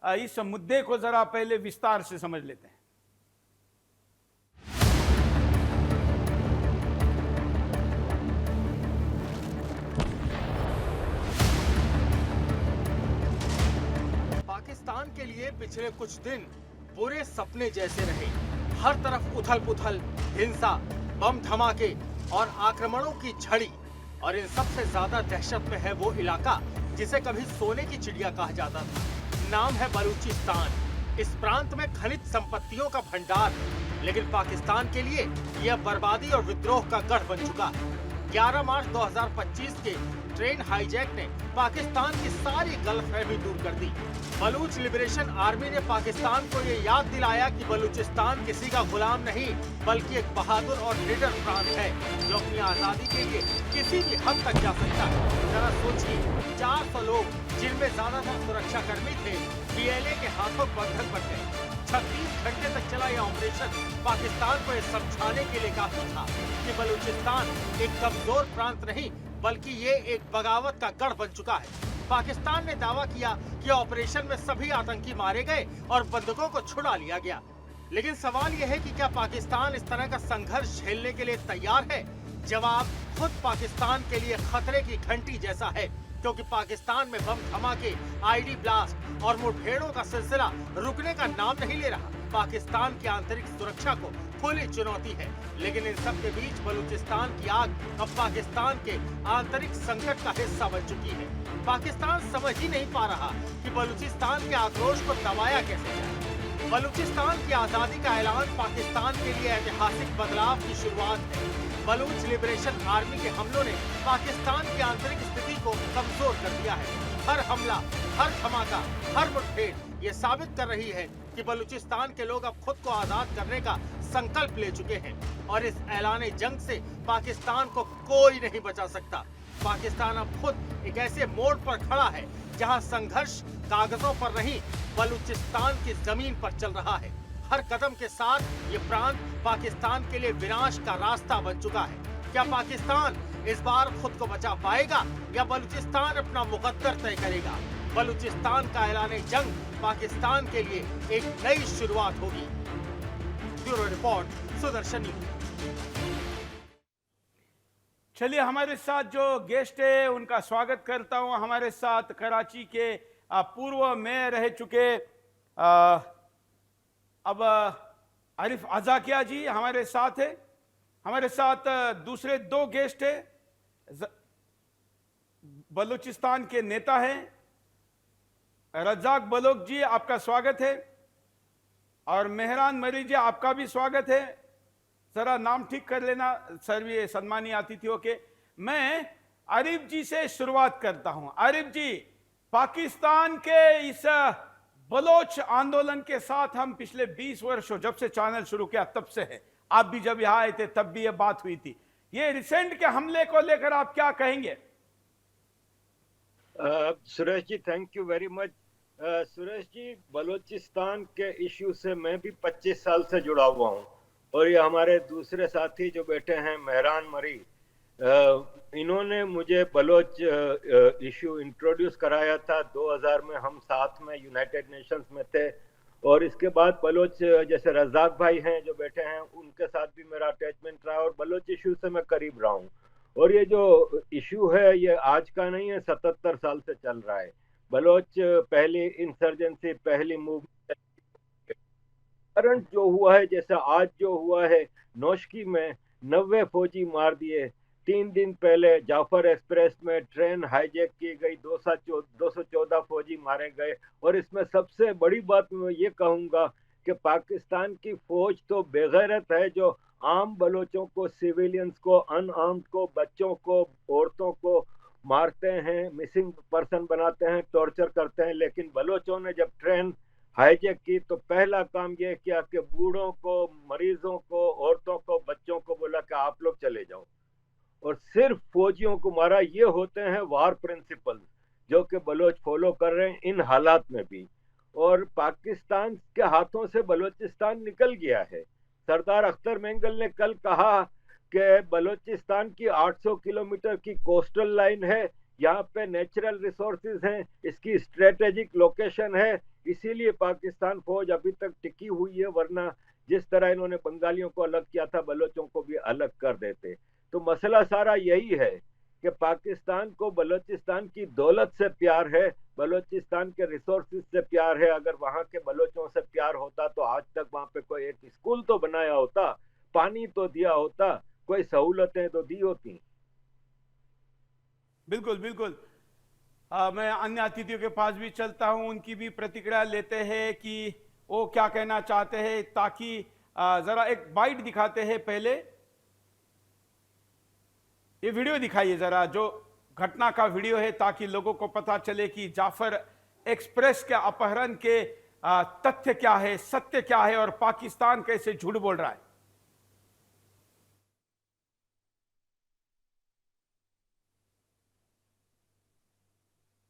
इस मुद्दे को जरा पहले विस्तार से समझ लेते हैं। पाकिस्तान के लिए पिछले कुछ दिन बुरे सपने जैसे रहे। हर तरफ उथल पुथल, हिंसा, बम धमाके और आक्रमणों की झड़ी। और इन सबसे ज्यादा दहशत में है वो इलाका जिसे कभी सोने की चिड़िया कहा जाता था। नाम है बलूचिस्तान। इस प्रांत में खनिज संपत्तियों का भंडार है, लेकिन पाकिस्तान के लिए यह बर्बादी और विद्रोह का गढ़ बन चुका है। 11 मार्च 2025 के ट्रेन हाईजैक ने पाकिस्तान की सारी गलतफहमी दूर कर दी। बलूच लिबरेशन आर्मी ने पाकिस्तान को ये याद दिलाया कि बलूचिस्तान किसी का गुलाम नहीं, बल्कि एक बहादुर और निडर प्रांत है जो अपनी आजादी के लिए किसी भी हद तक जा सकता है। जरा सोचिए, 400 लोग जिनमें ज्यादातर सुरक्षा कर्मी थे, पीएलए के हाथों बंधक बन गए। 36 घंटे तक चला यह ऑपरेशन पाकिस्तान को यह समझाने के लिए काफी था कि बलूचिस्तान एक कमजोर प्रांत नहीं, बल्कि ये एक बगावत का गढ़ बन चुका है। पाकिस्तान ने दावा किया कि ऑपरेशन में सभी आतंकी मारे गए और बंधकों को छुड़ा लिया गया। लेकिन सवाल यह है कि क्या पाकिस्तान इस तरह का संघर्ष झेलने के लिए तैयार है? जवाब खुद पाकिस्तान के लिए खतरे की घंटी जैसा है, क्योंकि पाकिस्तान में बम धमाके, आईडी ब्लास्ट और मुठभेड़ों का सिलसिला रुकने का नाम नहीं ले रहा। पाकिस्तान की आंतरिक सुरक्षा को खुली चुनौती है, लेकिन इन सब के बीच बलूचिस्तान की आग अब पाकिस्तान के आंतरिक संकट का हिस्सा बन चुकी है। पाकिस्तान समझ ही नहीं पा रहा कि बलूचिस्तान के आक्रोश को दबाया कैसे जाए। बलूचिस्तान की आजादी का ऐलान पाकिस्तान के लिए ऐतिहासिक बदलाव की शुरुआत है। बलूच लिबरेशन आर्मी के हमलों ने पाकिस्तान की आंतरिक स्थिति को कमजोर कर दिया है। हर हमला, हर धमाका, हर मुठभेड़ ये साबित कर रही है कि बलूचिस्तान के लोग अब खुद को आजाद करने का संकल्प ले चुके हैं और इस ऐलाने जंग से पाकिस्तान को कोई नहीं बचा सकता। पाकिस्तान अब खुद एक ऐसे मोड़ पर खड़ा है जहां संघर्ष कागजों पर नहीं, बलूचिस्तान की जमीन पर चल रहा है। हर कदम के साथ ये प्रांत पाकिस्तान के लिए विनाश का रास्ता बन चुका है। क्या पाकिस्तान इस बार खुद को बचा पाएगा या बलूचिस्तान अपना मुकद्दर तय करेगा? बलूचिस्तान का ऐलान जंग पाकिस्तान के लिए एक नई शुरुआत होगी। Bureau report, Sudarshan news. चलिए, हमारे साथ जो गेस्ट है उनका स्वागत करता हूं। हमारे साथ कराची के पूर्व मेयर रह चुके अब आरिफ आजाकिया जी हमारे साथ है। हमारे साथ दूसरे दो गेस्ट है, बलूचिस्तान के नेता हैं रज़ाक बलोच जी, आपका स्वागत है। और मेहरान मरी जी, आपका भी स्वागत है। जरा नाम ठीक कर लेना सर्वे सम्मानीय अतिथियों के। मैं आरिफ जी से शुरुआत करता हूं। आरिफ जी, पाकिस्तान के इस बलोच आंदोलन के साथ हम पिछले 20 वर्षों, जब से चैनल शुरू किया तब से है। आप भी जब यहां आए थे तब भी ये बात हुई थी। ये रिसेंट के हमले को लेकर आप क्या कहेंगे? Suresh ji, thank you very much. Suresh ji, Balochistan के इश्यू से मैं भी 25 साल से जुड़ा हुआ हूँ और ये हमारे दूसरे साथी जो बैठे हैं मेहरान मरी, इन्होंने मुझे बलोच इश्यू इंट्रोड्यूस कराया था 2000 में। हम साथ में यूनाइटेड नेशंस में थे और इसके बाद बलोच जैसे रज़ाक भाई हैं जो बैठे हैं, उनके साथ भी मेरा अटैचमेंट रहा और बलोच इशू से मैं करीब रहा हूँ। और ये जो इशू है ये आज का नहीं है, 77 साल से चल रहा है। बलोच पहली इंसर्जेंसी, पहली मूवमेंट, करंट जो हुआ है, जैसे आज जो हुआ है नौशकी में 90 फौजी मार दिए। 3 दिन पहले जाफर एक्सप्रेस में ट्रेन हाईजैक की गई, 214 फौजी मारे गए। और इसमें सबसे बड़ी बात मैं ये कहूँगा कि पाकिस्तान की फौज तो बेगैरत है, जो आम बलोचों को, सिविलियंस को, अनआर्म्ड को, बच्चों को, औरतों को मारते हैं, मिसिंग पर्सन बनाते हैं, टॉर्चर करते हैं। लेकिन बलोचों ने जब ट्रेन हाईजैक की तो पहला काम यह किया कि बूढ़ों को, मरीजों को, औरतों को, बच्चों को बोला कि आप लोग चले जाओ और सिर्फ फौजियों को मारा। ये होते हैं वार प्रिंसिपल जो कि बलोच फॉलो कर रहे हैं इन हालात में भी। और पाकिस्तान के हाथों से बलोचिस्तान निकल गया है। सरदार अख्तर मेंगल ने कल कहा कि बलोचिस्तान की 800 किलोमीटर की कोस्टल लाइन है, यहाँ पे नेचुरल रिसोर्सेज हैं, इसकी स्ट्रेटेजिक लोकेशन है, इसीलिए पाकिस्तान फौज अभी तक टिकी हुई है, वरना जिस तरह इन्होंने बंगालियों को अलग किया था, बलोचों को भी अलग कर देते। तो मसला सारा यही है कि पाकिस्तान को बलोचिस्तान की दौलत से प्यार है, बलोचिस्तान के रिसोर्सेज से प्यार है। अगर वहां के बलोचों से प्यार होता तो आज तक वहां पे कोई एक स्कूल तो बनाया होता, पानी तो दिया होता, कोई सहूलतें तो दी होती। बिल्कुल बिल्कुल। मैं अन्य अतिथियों के पास भी चलता हूं, उनकी भी प्रतिक्रिया लेते हैं कि वो क्या कहना चाहते हैं, ताकि जरा एक बाइट दिखाते हैं। पहले ये वीडियो दिखाइए जरा, जो घटना का वीडियो है, ताकि लोगों को पता चले कि जाफर एक्सप्रेस के अपहरण के तथ्य क्या है, सत्य क्या है, और पाकिस्तान कैसे झूठ बोल रहा है।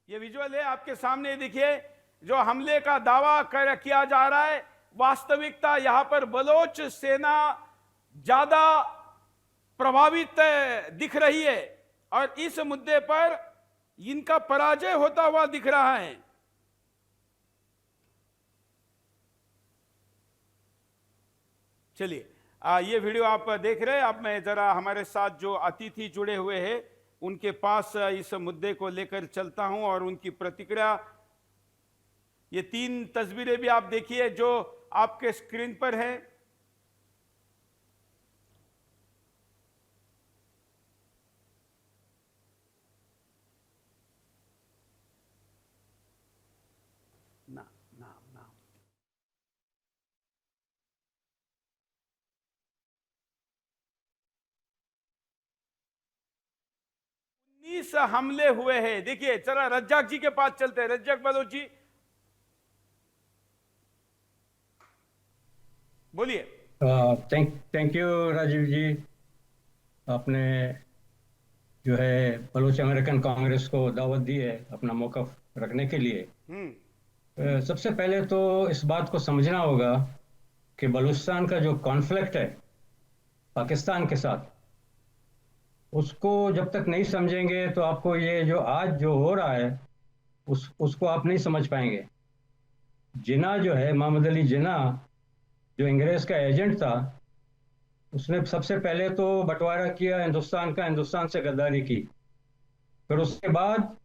ये विजुअल है आपके सामने, देखिए जो हमले का दावा किया जा रहा है, वास्तविकता यहां पर बलोच सेना ज्यादा प्रभावित दिख रही है और इस मुद्दे पर इनका पराजय होता हुआ दिख रहा है। चलिए, ये वीडियो आप देख रहे हैं। अब मैं जरा हमारे साथ जो अतिथि जुड़े हुए हैं उनके पास इस मुद्दे को लेकर चलता हूं और उनकी प्रतिक्रिया। ये 3 तस्वीरें भी आप देखिए जो आपके स्क्रीन पर है। ना ना ना 19 हमले हुए हैं। देखिए, चला रज्जाक जी के पास चलते हैं। रज्जाक बलोच जी, बोलिए। थैंक यू राजीव जी, आपने जो है बलूच अमेरिकन कांग्रेस को दावत दी है अपना मौक़िफ़ रखने के लिए। सबसे पहले तो इस बात को समझना होगा कि बलूचिस्तान का जो कॉन्फ्लिक्ट है पाकिस्तान के साथ, उसको जब तक नहीं समझेंगे तो आपको ये जो आज जो हो रहा है उसको आप नहीं समझ पाएंगे। जिन्ना जो है, मोहम्मद अली जिन्ना, जो अंग्रेज़ का एजेंट था, उसने सबसे पहले तो बंटवारा किया हिंदुस्तान का, हिंदुस्तान से गद्दारी की। फिर उसके बाद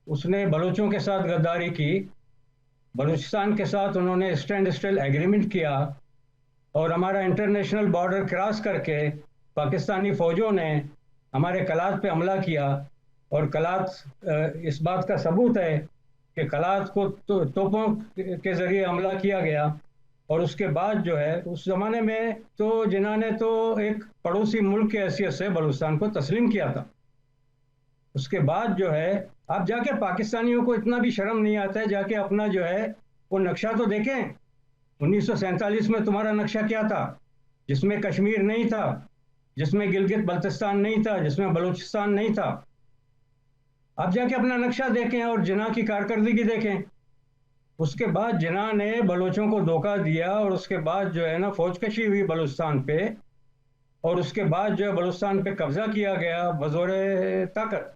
उसने बलूचों के साथ गद्दारी की, बलूचिस्तान के साथ उन्होंने स्टैंड स्टिल एग्रीमेंट किया और हमारा इंटरनेशनल बॉर्डर क्रॉस करके पाकिस्तानी फ़ौजों ने हमारे कलात पे हमला किया। और कलात, इस बात का सबूत है कि कलात को तोपों के ज़रिए हमला किया गया। और उसके बाद जो है, उस ज़माने में तो जिन्होंने तो एक पड़ोसी मुल्क की हैसियत से बलूचिस्तान को तस्लीम किया था। उसके बाद जो है, आप जाके पाकिस्तानियों को इतना भी शर्म नहीं आता है, जाके अपना जो है वो नक्शा तो देखें। 1947 में तुम्हारा नक्शा क्या था, जिसमें कश्मीर नहीं था, जिसमें गिलगित बल्तिस्तान नहीं था, जिसमें बलूचिस्तान नहीं था। आप जाके अपना नक्शा देखें और जिन्ना की कारकर्दगी देखें। उसके बाद जिन्ना ने बलोचों को धोखा दिया और उसके बाद जो है ना फौजकशी हुई बलूचिस्तान पे, और उसके बाद जो है बलूचिस्तान पे कब्जा किया गया बज़ोरे ताकत।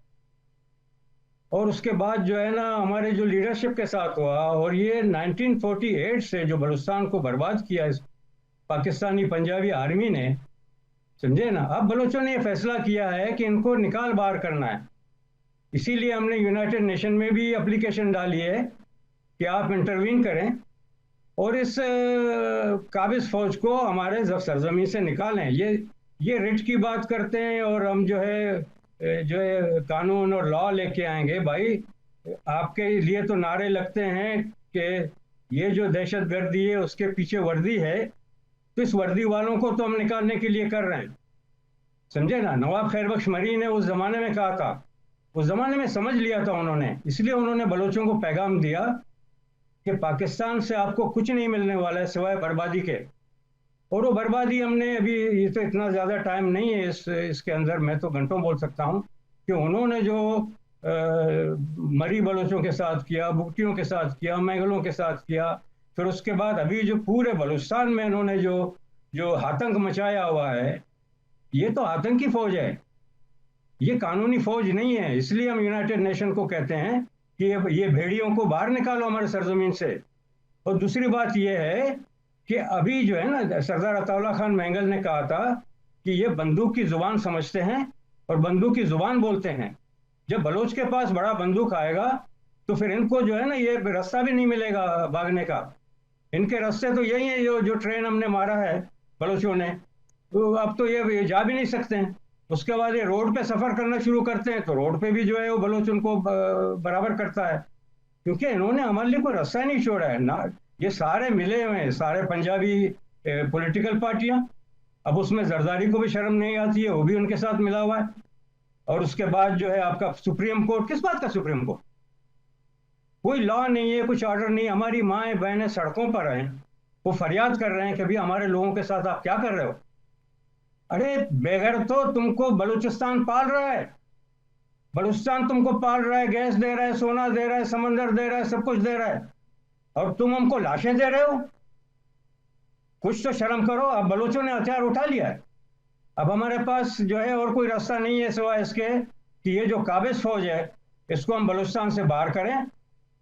और उसके बाद जो है ना हमारे जो लीडरशिप के साथ हुआ, और ये 1948 से जो बलूचिस्तान को बर्बाद किया इस पाकिस्तानी पंजाबी आर्मी ने, समझे ना। अब बलोचों ने ये फैसला किया है कि इनको निकाल बाहर करना है। इसीलिए हमने यूनाइटेड नेशन में भी एप्लीकेशन डाली है कि आप इंटरवीन करें और इस काबिज फौज को हमारे सरजमीन से निकालें। ये रिट की बात करते हैं और हम जो है कानून और लॉ लेके आएंगे। भाई, आपके लिए तो नारे लगते हैं कि ये जो दहशतगर्दी है उसके पीछे वर्दी है, तो इस वर्दी वालों को तो हम निकालने के लिए कर रहे हैं, समझे ना। नवाब खैरबख्श मरी ने उस ज़माने में कहा था, उस ज़माने में समझ लिया था उन्होंने, इसलिए उन्होंने बलोचों को पैगाम दिया कि पाकिस्तान से आपको कुछ नहीं मिलने वाला है सिवाय बर्बादी के। और वो बर्बादी हमने अभी, ये तो इतना ज़्यादा टाइम नहीं है इसके अंदर, मैं तो घंटों बोल सकता हूँ कि उन्होंने जो मरी बलोचों के साथ किया, बुगटियों के साथ किया, मैगलों के साथ किया, फिर उसके बाद अभी जो पूरे बलूचिस्तान में इन्होंने जो आतंक मचाया हुआ है, ये तो आतंकी फौज है, ये कानूनी फौज नहीं है। इसलिए हम यूनाइटेड नेशन को कहते हैं कि ये भेड़ियों को बाहर निकालो हमारे सरजमीन से, और दूसरी बात यह है कि अभी जो है ना, सरदार अताउल्ला खान मैंगल ने कहा था कि ये बंदूक की जुबान समझते हैं और बंदूक की जुबान बोलते हैं। जब बलोच के पास बड़ा बंदूक आएगा तो फिर इनको जो है ना, ये रास्ता भी नहीं मिलेगा भागने का। इनके रास्ते तो यही है, जो ट्रेन हमने मारा है बलोचों ने, तो अब तो ये जा भी नहीं सकते हैं। उसके बाद ये रोड पे सफर करना शुरू करते हैं तो रोड पे भी जो है वो बलोच उनको बराबर करता है, क्योंकि इन्होंने हमारे लिए कोई रास्ता नहीं छोड़ा है ना। ये सारे मिले हुए हैं, सारे पंजाबी पॉलिटिकल पार्टियां। अब उसमें जरदारी को भी शर्म नहीं आती है, वो भी उनके साथ मिला हुआ है। और उसके बाद जो है आपका सुप्रीम कोर्ट, किस बात का सुप्रीम कोर्ट? कोई लॉ नहीं है, कुछ ऑर्डर नहीं। हमारी माएँ बहनें सड़कों पर हैं, वो फरियाद कर रहे हैं कि भाई हमारे लोगों के साथ आप क्या कर रहे हो। अरे बेघर तो तुमको बलूचिस्तान पाल रहा है, बलूचिस्तान तुमको पाल रहा है, गैस दे रहा है, सोना दे रहा है, समंदर दे रहा है, सब कुछ दे रहा है, और तुम हमको लाशें दे रहे हो। कुछ तो शर्म करो। अब बलूचों ने हथियार उठा लिया है, अब हमारे पास जो है और कोई रास्ता नहीं है सिवाय इसके कि ये जो काबिज फौज है इसको हम बलूचिस्तान से बाहर करें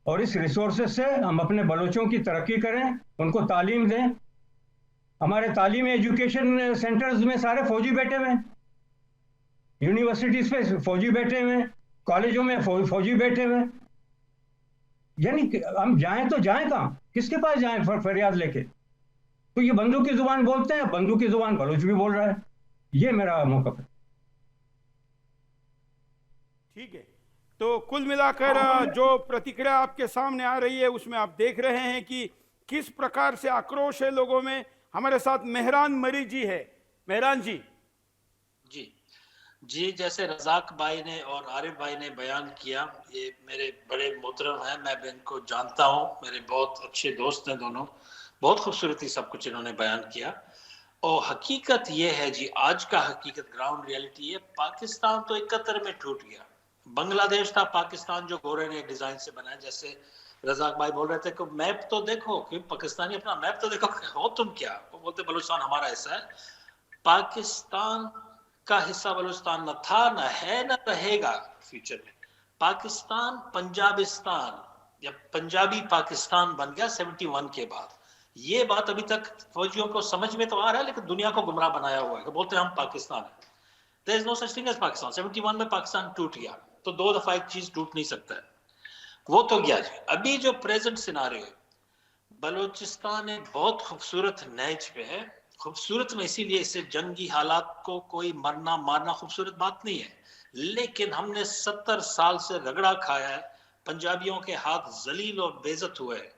और इस रिसोर्सेज से हम अपने बलूचों की तरक्की करें, उनको तालीम दें। हमारे तालीमी एजुकेशन सेंटर्स में सारे फौजी बैठे हुए हैं, यूनिवर्सिटीज पे फौजी बैठे हुए हैं, कॉलेजों में फौजी बैठे हुए हैं। यानी हम जाएं तो जाएं कहाँ, किसके पास जाएं फरियाद लेके? तो ये बंदूक की जुबान बोलते हैं, बंदूक की जुबान बलूच भी बोल रहा है। ये मेरा मौक़िफ़ है। ठीक है, तो कुल मिलाकर जो प्रतिक्रिया आपके सामने आ रही है उसमें आप देख रहे हैं कि किस प्रकार से आक्रोश है लोगों में। हमारे साथ मेहरान मरी जी है। मेहरान जी। जी, जैसे रजाक भाई ने और आरिफ भाई ने बयान किया, ये मेरे बड़े मोहतरम हैं, मैं भी इनको जानता हूँ, मेरे बहुत अच्छे दोस्त हैं दोनों। बहुत खूबसूरती सब कुछ इन्होंने बयान किया। और हकीकत ये है जी, आज का हकीकत ग्राउंड रियलिटी है, पाकिस्तान तो 71 में टूट गया। बांग्लादेश था पाकिस्तान जो गोरे ने डिजाइन से बनाया। जैसे रजाक भाई बोल रहे थे कि मैप तो देखो, कि पाकिस्तानी अपना मैप तो देखो, हो तुम क्या? वो बोलते बलूचिस्तान हमारा हिस्सा है। पाकिस्तान का हिस्सा बलूचिस्तान न था, न है, न रहेगा फ्यूचर में। पाकिस्तान पंजाबिस्तान या पंजाबी पाकिस्तान बन गया 71 के बाद। ये बात अभी तक फौजियों को समझ में तो आ रहा है, लेकिन दुनिया को गुमराह बनाया हुआ है। बोलते हैं हम पाकिस्तान है। There is no such thing as Pakistan. 71 में पाकिस्तान टूट गया, तो दो दफा एक चीज टूट नहीं सकता है, वो तो गया जी। अभी जो प्रेजेंट सिनारियो है, बलूचिस्तान एक बहुत खूबसूरत नहज पे है। खूबसूरत में इसीलिए इसे जंगी हालात को कोई मरना मारना खूबसूरत बात नहीं है, लेकिन हमने 70 साल से रगड़ा खाया है, पंजाबियों के हाथ जलील और बेइज्जत हुए हैं।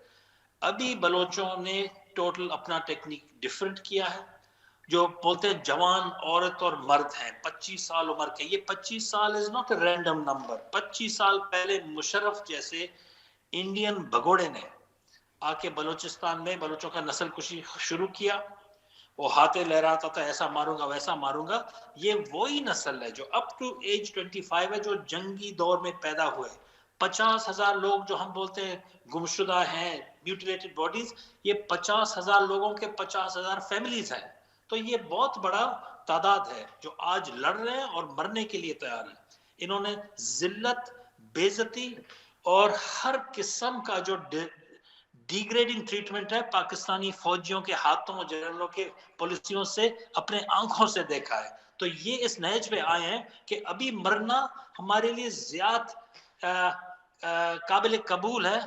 अभी बलोचों ने टोटल अपना टेक्निक डिफरेंट किया है। जो बोलते हैं जवान औरत और मर्द हैं, 25 साल उम्र के, ये 25 साल is not a random number. 25 साल पहले मुशर्रफ जैसे इंडियन भगोड़े ने आके बलूचिस्तान में बलूचों का नस्ल कुशी शुरू किया। वो हाथे लहराता था, ऐसा मारूंगा वैसा मारूंगा। ये वही नस्ल है जो अप टू एज 25 है, जो जंगी दौर में पैदा हुए। 50,000 लोग जो हम बोलते हैं गुमशुदा हैं, म्यूटिलेटेड बॉडीज, ये 50,000 लोगों के 50,000 फैमिलीज हैं। तो ये बहुत बड़ा तादाद है जो आज लड़ रहे हैं और मरने के लिए तैयार हैं। इन्होंने जिल्लत, बेइज्जती और हर किस्म का जो डिग्रेडिंग ट्रीटमेंट है पाकिस्तानी फौजियों के हाथों, जनरलों के पॉलिसियों से अपने आंखों से देखा है। तो ये इस नहज पे आए हैं कि अभी मरना हमारे लिए ज्यादा काबिल कबूल है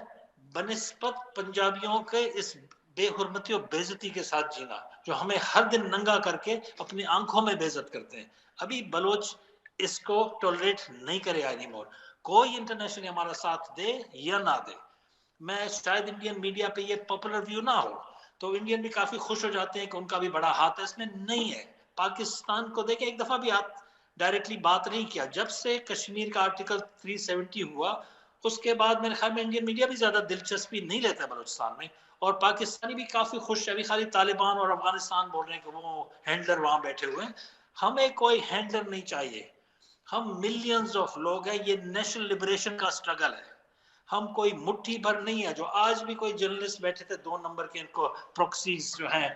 बनिस्बत पंजाबियों के इस बेहुरमती और बेइज्जती के साथ जीना, जो हमें हर दिन नंगा करके अपनी आंखों में बेइज्जत करते हैं। अभी बलोच इसको टॉलरेट नहीं करेगा एनीमोर। कोई इंटरनेशनल हमारा साथ दे या ना दे, मैं शायद इंडियन मीडिया पे ये पॉपुलर व्यू ना हो तो इंडियन भी काफी खुश हो जाते हैं कि उनका भी बड़ा हाथ है इसमें। नहीं है। पाकिस्तान को देखे एक दफा भी हाथ डायरेक्टली बात नहीं किया। जब से कश्मीर का आर्टिकल 370 हुआ उसके बाद मेरे ख्याल में इंडियन मीडिया भी ज्यादा दिलचस्पी नहीं लेता बलूचिस्तान में, और पाकिस्तानी भी काफी खुश है। अभी खाली तालिबान और अफगानिस्तान बोल रहे हैं कि वो हैंडलर वहां बैठे हुए हैं। हमें कोई हैंडलर नहीं चाहिए। हम मिलियंस ऑफ लोग हैं, ये नेशनल लिबरेशन का स्ट्रगल है। हम कोई मुट्ठी भर नहीं है। जो आज भी कोई जर्नलिस्ट बैठे थे 2 नंबर के, इनको प्रोक्सीज जो हैं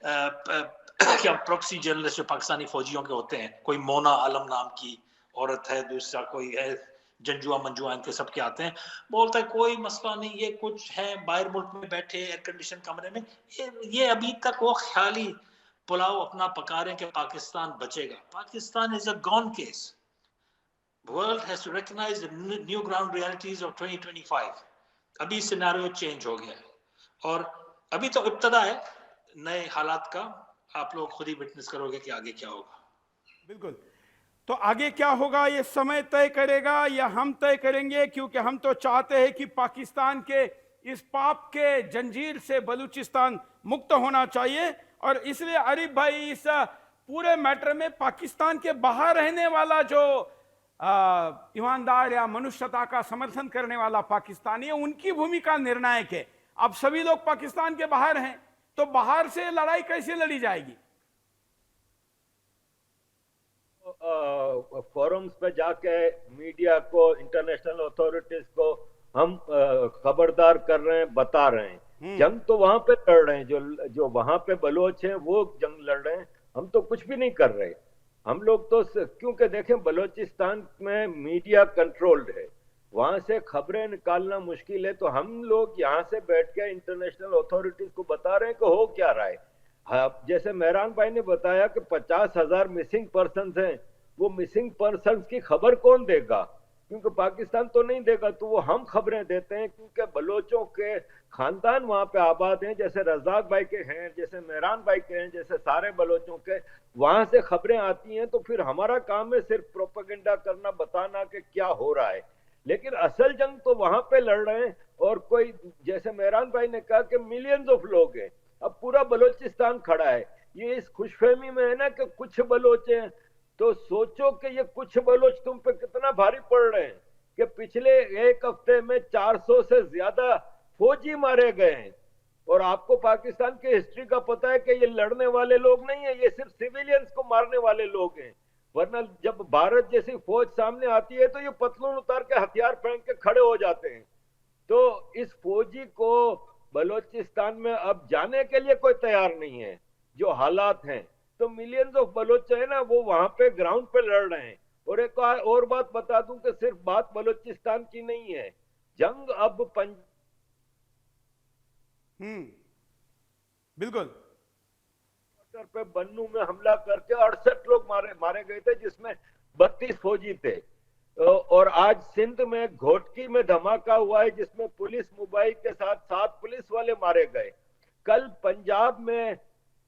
क्या प्रोक्सी जर्नलिस्ट जो पाकिस्तानी फौजियों के होते हैं, कोई मोना आलम नाम की औरत है, दूसरा कोई है जंजुआ मंजुआ इनके सबके आते हैं। बोलता है कोई मसला नहीं, ये कुछ है बाहर मुल्क में बैठे एयर कंडीशन कमरे में, ये अभी तक वो ख्याली पुलाव अपना पका रहे हैं कि पाकिस्तान बचेगा। Pakistan is a gone case. World has to recognise the new ground realities of 2025। अभी सिनेरियो चेंज हो गया है और अभी तो इब्तदा है नए हालात का। आप लोग खुद ही विटनेस करोगे कि आगे क्या होगा। बिल्कुल। तो आगे क्या होगा ये समय तय करेगा या हम तय करेंगे, क्योंकि हम तो चाहते हैं कि पाकिस्तान के इस पाप के जंजीर से बलूचिस्तान मुक्त होना चाहिए। और इसलिए आरिफ भाई, इस पूरे मैटर में पाकिस्तान के बाहर रहने वाला जो ईमानदार या मनुष्यता का समर्थन करने वाला पाकिस्तानी है, उनकी भूमिका निर्णायक है। अब सभी लोग पाकिस्तान के बाहर हैं, तो बाहर से लड़ाई कैसे लड़ी जाएगी? फोरम्स पे जाके मीडिया को, इंटरनेशनल अथॉरिटीज को हम खबरदार कर रहे हैं, बता रहे हैं। जंग तो वहां पे लड़ रहे हैं, जो वहां पे बलोच हैं वो जंग लड़ रहे हैं, हम तो कुछ भी नहीं कर रहे। हम लोग तो क्योंकि देखें बलोचिस्तान में मीडिया कंट्रोल्ड है, वहां से खबरें निकालना मुश्किल है, तो हम लोग यहाँ से बैठ के इंटरनेशनल अथॉरिटीज को बता रहे हैं कि हो क्या रहा है। हाँ, जैसे मेहरान भाई ने बताया कि 50,000 मिसिंग पर्सन्स हैं, वो मिसिंग पर्सन्स की खबर कौन देगा? क्योंकि पाकिस्तान तो नहीं देगा, तो वो हम खबरें देते हैं, क्योंकि बलोचों के खानदान वहां पे आबाद हैं, जैसे रजाक भाई के हैं, जैसे मेहरान भाई के हैं, जैसे सारे बलोचों के वहां से खबरें आती हैं। तो फिर हमारा काम है सिर्फ प्रोपेगेंडा करना, बताना कि क्या हो रहा है, लेकिन असल जंग तो वहां पे लड़ रहे हैं। और कोई, जैसे मेहरान भाई ने कहा कि मिलियंस ऑफ लोग हैं, अब पूरा बलोचिस्तान खड़ा है। ये इस खुशफहमी में है ना कि कुछ बलोच हैं, तो सोचो कि ये कुछ बलोच तुम पे कितना भारी पड़ रहे हैं कि पिछले एक हफ्ते में 400 से ज्यादा फौजी मारे गए हैं। और आपको पाकिस्तान की हिस्ट्री का पता है कि ये लड़ने वाले लोग नहीं है, ये सिर्फ सिविलियंस को मारने वाले लोग हैं। वरना जब भारत जैसी फौज सामने आती है तो ये पतलून उतार के हथियार फेंक के खड़े हो जाते हैं। तो इस फौजी को बलोचिस्तान में अब जाने के लिए कोई तैयार नहीं है, जो हालात हैं। तो मिलियंस ऑफ बलोच है ना, वो वहां पे ग्राउंड पे लड़ रहे हैं। और एक और बात बता दूं कि सिर्फ बात बलोचिस्तान की नहीं है, जंग अब बिल्कुल पे बन्नू में हमला करके 68 लोग मारे गए थे, जिसमें 32 फौजी थे। और आज सिंध में घोटकी में धमाका हुआ है, जिसमें पुलिस मोबाइल के साथ 7 पुलिस वाले मारे गए। कल पंजाब में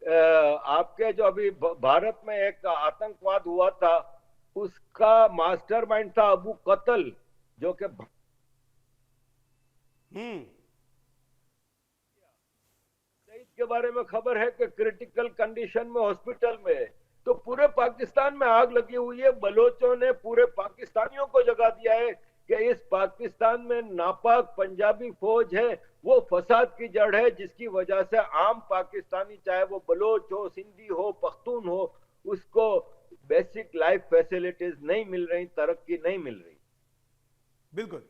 आपके जो अभी भारत में एक आतंकवाद हुआ था, उसका मास्टरमाइंड था अबू कत्ल, जो कि के बारे में खबर है कि क्रिटिकल कंडीशन में हॉस्पिटल में है। तो पूरे पाकिस्तान में आग लगी हुई है। बलोचों ने पूरे पाकिस्तानियों को जगा दिया है कि इस पाकिस्तान में नापाक पंजाबी फौज है, वो फसाद की जड़ है, जिसकी वजह से आम पाकिस्तानी, चाहे वो बलोच हो, सिंधी हो, पख्तून हो, उसको बेसिक लाइफ फैसिलिटीज नहीं मिल रही, तरक्की नहीं मिल रही। बिल्कुल।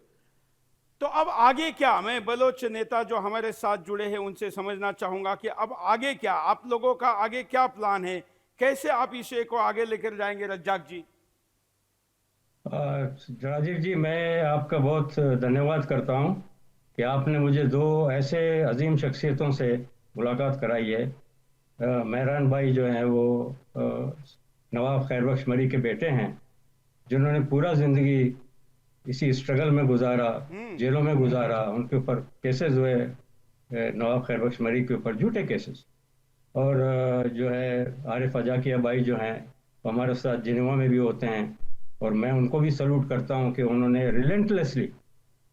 तो अब आगे क्या? मैं बलोच नेता जो हमारे साथ जुड़े हैं उनसे समझना चाहूंगा कि अब आगे क्या, आप लोगों का आगे क्या प्लान है, कैसे आप इसे को आगे लेकर जाएंगे? रज्जाक जी। राजीव जी, मैं आपका बहुत धन्यवाद करता हूं कि आपने मुझे 2 ऐसे अजीम शख्सियतों से मुलाकात कराई है। मेहरान भाई जो हैं वो नवाब खैरबख्श मरी के बेटे हैं, जिन्होंने पूरा ज़िंदगी इसी स्ट्रगल में गुजारा, जेलों में गुजारा। उनके ऊपर केसेस हुए, नवाब खैरबख्श मरी के ऊपर झूठे केसेस। और जो है आरिफ अजाकिया भाई जो हैं वो हमारे साथ जिनेवा में भी होते हैं, और मैं उनको भी सल्यूट करता हूं कि उन्होंने रिलेंटलेसली,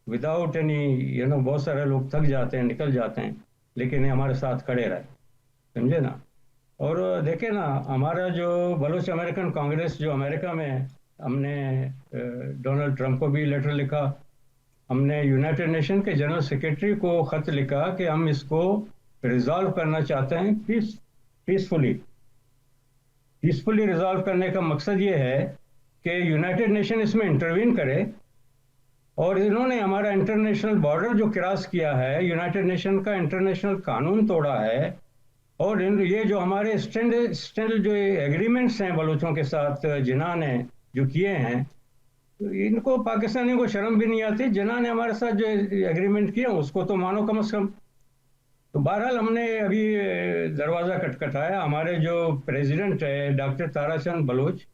विदाउट एनी बहुत सारे लोग थक जाते हैं, निकल जाते हैं, लेकिन ये हमारे साथ खड़े रहे, समझे ना। और देखे ना, हमारा जो बलोच अमेरिकन कांग्रेस जो अमेरिका में, हमने डोनाल्ड ट्रंप को भी लेटर लिखा, हमने यूनाइटेड नेशन के जनरल सेक्रेटरी को खत लिखा कि हम इसको रिजॉल्व करना चाहते हैं पीसफुली रिजॉल्व करने का मकसद ये है कि यूनाइटेड नेशन इसमें इंटरवीन करे। और इन्होंने हमारा इंटरनेशनल बॉर्डर जो क्रॉस किया है, यूनाइटेड नेशन का इंटरनेशनल कानून तोड़ा है। और ये जो हमारे स्टैंड जो एग्रीमेंट्स हैं बलोचों के साथ जिन्ना ने जो किए हैं, इनको पाकिस्तानियों को शर्म भी नहीं आती। जिन्ना ने हमारे साथ जो एग्रीमेंट किया उसको तो मानो कम से कम। तो बहरहाल हमने अभी दरवाज़ा खटखटाया। हमारे जो प्रेसिडेंट है डॉक्टर ताराचंद बलोच,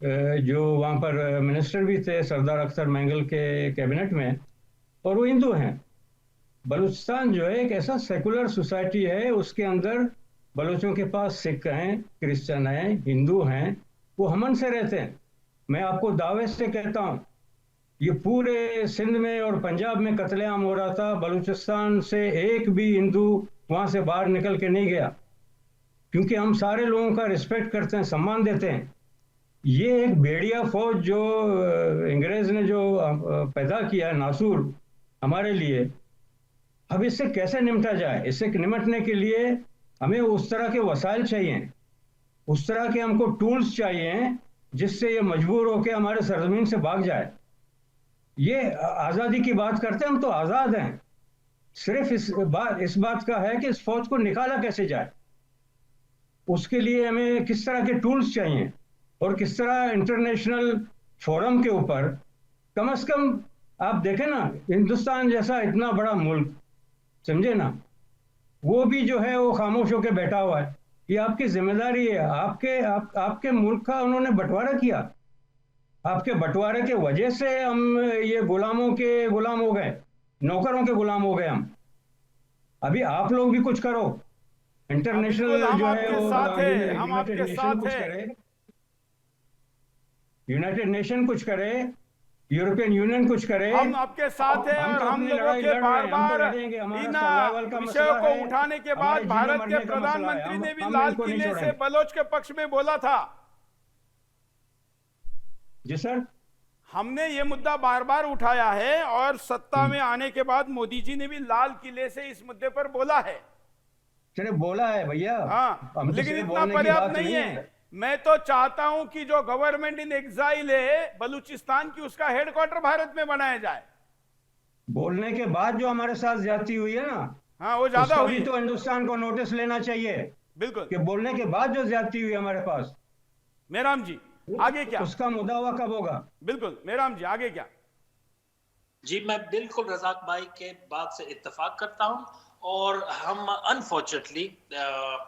जो वहाँ पर मिनिस्टर भी थे सरदार अख्तर मैंगल के कैबिनेट में, और वो हिंदू हैं। बलूचिस्तान जो है एक ऐसा सेकुलर सोसाइटी है, उसके अंदर बलोचों के पास सिख हैं, क्रिश्चियन हैं, हिंदू हैं, वो अमन से रहते हैं। मैं आपको दावे से कहता हूँ, ये पूरे सिंध में और पंजाब में कत्लेआम हो रहा था, बलूचिस्तान से एक भी हिंदू वहां से बाहर निकल के नहीं गया, क्योंकि हम सारे लोगों का रिस्पेक्ट करते हैं, सम्मान देते हैं। ये एक भेड़िया फौज जो अंग्रेज ने जो पैदा किया है, नासूर, हमारे लिए, अब इससे कैसे निपटा जाए? इससे निपटने के लिए हमें उस तरह के वसाइल चाहिए, उस तरह के हमको टूल्स चाहिए जिससे ये मजबूर होकर हमारे सरजमीन से भाग जाए। ये आज़ादी की बात करते हैं, हम तो आज़ाद हैं। सिर्फ इस बात का है कि इस फौज को निकाला कैसे जाए, उसके लिए हमें किस तरह के टूल्स चाहिए और किस तरह इंटरनेशनल फोरम के ऊपर कम से कम आप देखें ना, हिंदुस्तान जैसा इतना बड़ा मुल्क, समझे ना, वो भी जो है वो खामोश होकर बैठा हुआ है। ये आपकी जिम्मेदारी है। आपके मुल्क का उन्होंने बंटवारा किया, आपके बंटवारे के वजह से हम ये गुलामों के गुलाम हो गए, नौकरों के गुलाम हो गए हम। अभी आप लोग भी कुछ करो, इंटरनेशनल जो है यूनाइटेड नेशन कुछ करे, यूनाइटेड नेशन कुछ करे, यूरोपियन यूनियन कुछ करे। हम आपके साथ हैं और हम लोगों के बार बार इन विषयों को उठाने के बाद भारत के प्रधानमंत्री ने भी लाल किले से बलोच के पक्ष में बोला था। जी सर, हमने ये मुद्दा बार बार उठाया है और सत्ता में आने के बाद मोदी जी ने भी लाल किले से इस मुद्दे पर बोला है। चले बोला है भैया, हाँ, लेकिन इतना पर्याप्त नहीं है। मैं तो चाहता हूं कि जो गवर्नमेंट इन एग्जाइल है बलूचिस्तान की, उसका हेडक्वार्टर भारत में बनाया जाए। बोलने के बाद जो हमारे साथ ज्यादती हुई है ना, हाँ, वो ज्यादा हुई। तो हिंदुस्तान को नोटिस लेना चाहिए, बिल्कुल, कि बोलने के बाद जो ज्यादती हुई हमारे पास। मेहराम जी, आगे क्या? उसका मुदावा कब होगा? बिल्कुल मेहराम जी, आगे क्या? जी, मैं बिल्कुल रजाक भाई के बात से इत्तेफाक करता हूं, और हम अनफॉर्चुनेटली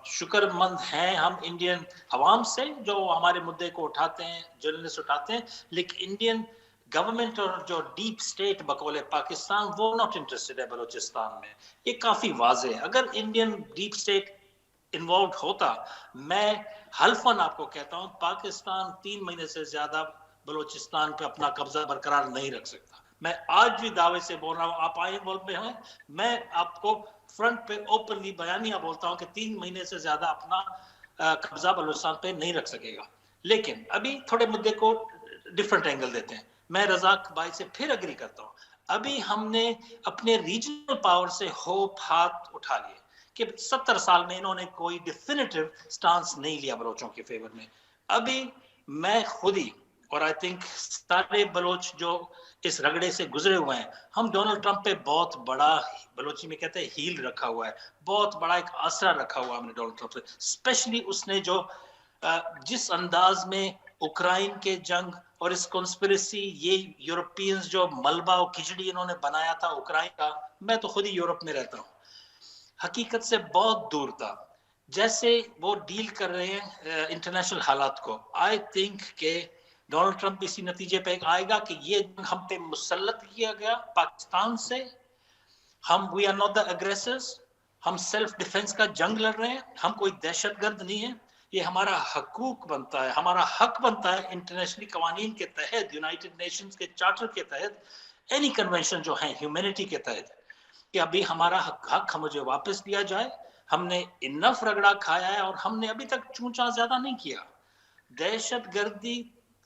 शुक्रमंद हैं हम इंडियन अवाम से जो हमारे मुद्दे को उठाते हैं, जर्नलिस्ट उठाते हैं, लेकिन इंडियन गवर्नमेंट और जो डीप स्टेट बकौले पाकिस्तान, वो नॉट इंटरेस्टेड है बलूचिस्तान में। ये काफी वाजे है। अगर इंडियन डीप स्टेट इन्वॉल्व होता, मैं हल्फन आपको कहता हूं, पाकिस्तान 3 महीने से ज्यादा बलूचिस्तान पे अपना कब्जा बरकरार नहीं रख सकता। मैं आज भी दावे से बोल रहा हूं, आप आए बोल में हैं, मैं आपको फ्रंट पे ओपनली बयानिया बोलता हूं कि 3 महीने से ज्यादा अपना कब्जा बलूचिस्तान पे नहीं रख सकेगा। लेकिन अभी थोड़े मुद्दे को डिफरेंट एंगल देते हैं। मैं रजाक भाई से फिर अग्री करता हूं, अभी हमने अपने रीजनल पावर से होप हाथ उठा लिए कि 70 साल में इन्होंने कोई डिफिनिटिव स्टांस नहीं लिया बलोचों के फेवर में। अभी मैं खुद ही और आई थिंक सारे बलोच जो इस रगड़े से गुजरे हुए हैं, हम डोनाल्ड ट्रंप पे बहुत बड़ा, बलोची में कहते हैं हील रखा हुआ है, बहुत बड़ा एक आसरा रखा हुआ हमने डोनाल्ड ट्रंप से। स्पेशली उसने जो जिस अंदाज में उक्राइन के जंग और इस कॉन्स्पिरेसी, ये यूरोपियंस जो मलबा और खिचड़ी इन्होंने बनाया था उक्राइन का, मैं तो खुद ही यूरोप में रहता हूँ, हकीकत से बहुत दूर था। जैसे वो डील कर रहे हैं इंटरनेशनल हालात को, आई थिंक के डोनाल्ड ट्रंप इसी नतीजे पे आएगा कि ये हम पे मुसल्लत किया गया पाकिस्तान से, हम वी आर नॉट द अग्रेसर्स, हम सेल्फ डिफेंस का जंग लड़ रहे हैं, हम कोई दहशतगर्द नहीं है। ये हमारा हकूक बनता है, हमारा हक बनता है इंटरनेशनल कवानीन के तहत, यूनाइटेड नेशंस के चार्टर के तहत, एनी कन्वेंशन जो है ह्यूमैनिटी के तहत, कि अभी हमारा हक मुझे वापस दिया जाए। हमने इनफ रगड़ा खाया है और हमने अभी तक चूंचा ज्यादा नहीं किया। दहशतगर्दी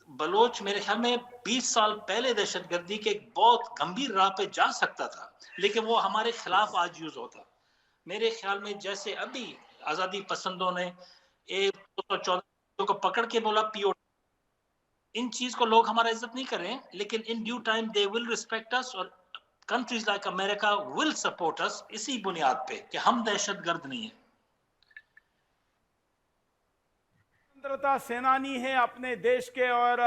बलोच मेरे ख्याल में 20 साल पहले दहशतगर्दी के एक बहुत गंभीर राह पे जा सकता था, लेकिन वो हमारे खिलाफ आज यूज होता। मेरे ख्याल में जैसे अभी आजादी पसंदों ने 214 को पकड़ के बोला पीओ, इन चीज को लोग हमारा इज्जत नहीं कर रहे हैं, लेकिन in due time they will respect us or countries like America will support us इसी बुनियाद पे कि हम दहशतगर्द नहीं है। स्वतंत्रता सेनानी है अपने देश के और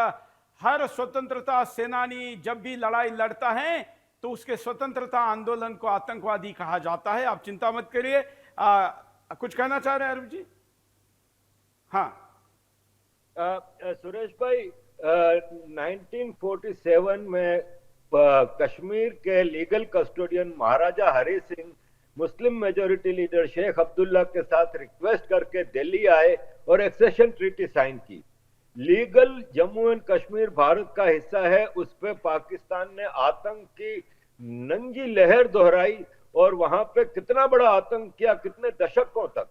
हर स्वतंत्रता सेनानी जब भी लड़ाई लड़ता है तो उसके स्वतंत्रता आंदोलन को आतंकवादी कहा जाता है। आप चिंता मत करिए। कुछ कहना चाह रहे हैं अरूप जी? हाँ सुरेश भाई, 1947 में कश्मीर के legal custodian Maharaja Hari Singh Muslim majority leader Sheikh Abdullah के साथ रिक्वेस्ट करके दिल्ली आए और एक्सेशन ट्रीटी साइन की। लीगल जम्मू एंड कश्मीर भारत का हिस्सा है, उस पे पाकिस्तान ने आतंक की नंगी लहर दोहराई और वहां पे कितना बड़ा आतंक किया, कितने दशकों तक।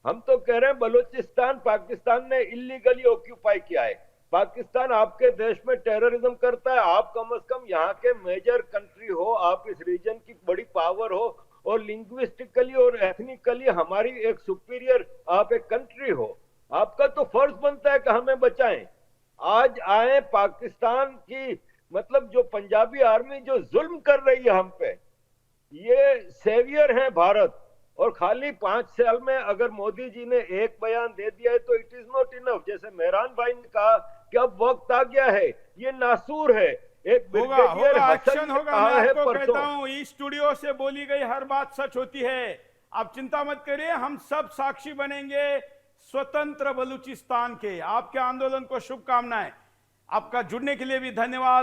हम तो कह रहे हैं बलूचिस्तान पाकिस्तान ने इलीगली ऑक्यूपाई किया है। पाकिस्तान आपके देश में टेररिज्म करता है, आप कम से कम यहाँ के मेजर कंट्री हो, आप इस रीजन की बड़ी पावर हो और लिंग्विस्टिकली और एथनिकली हमारी एक सुपीरियर आप एक कंट्री हो। आपका तो फर्ज बनता है कि हमें बचाएं। आज आए पाकिस्तान की मतलब जो पंजाबी आर्मी जो जुल्म कर रही है हम पे, ये सेवियर है भारत। और खाली 5 साल में अगर मोदी जी ने एक बयान दे दिया है तो इट इज नॉट इनफ। जैसे मेहरान भाई ने कहा कि अब वक्त आ गया है, ये नासूर है। एक होगा एक्शन होगा। मैं आपको कहता हूं इस स्टूडियो से बोली गई हर बात सच होती है। आप चिंता मत करिए, हम सब साक्षी बनेंगे स्वतंत्र बलूचिस्तान के। आपके आंदोलन को शुभकामनाएं। आपका जुड़ने के लिए भी धन्यवाद।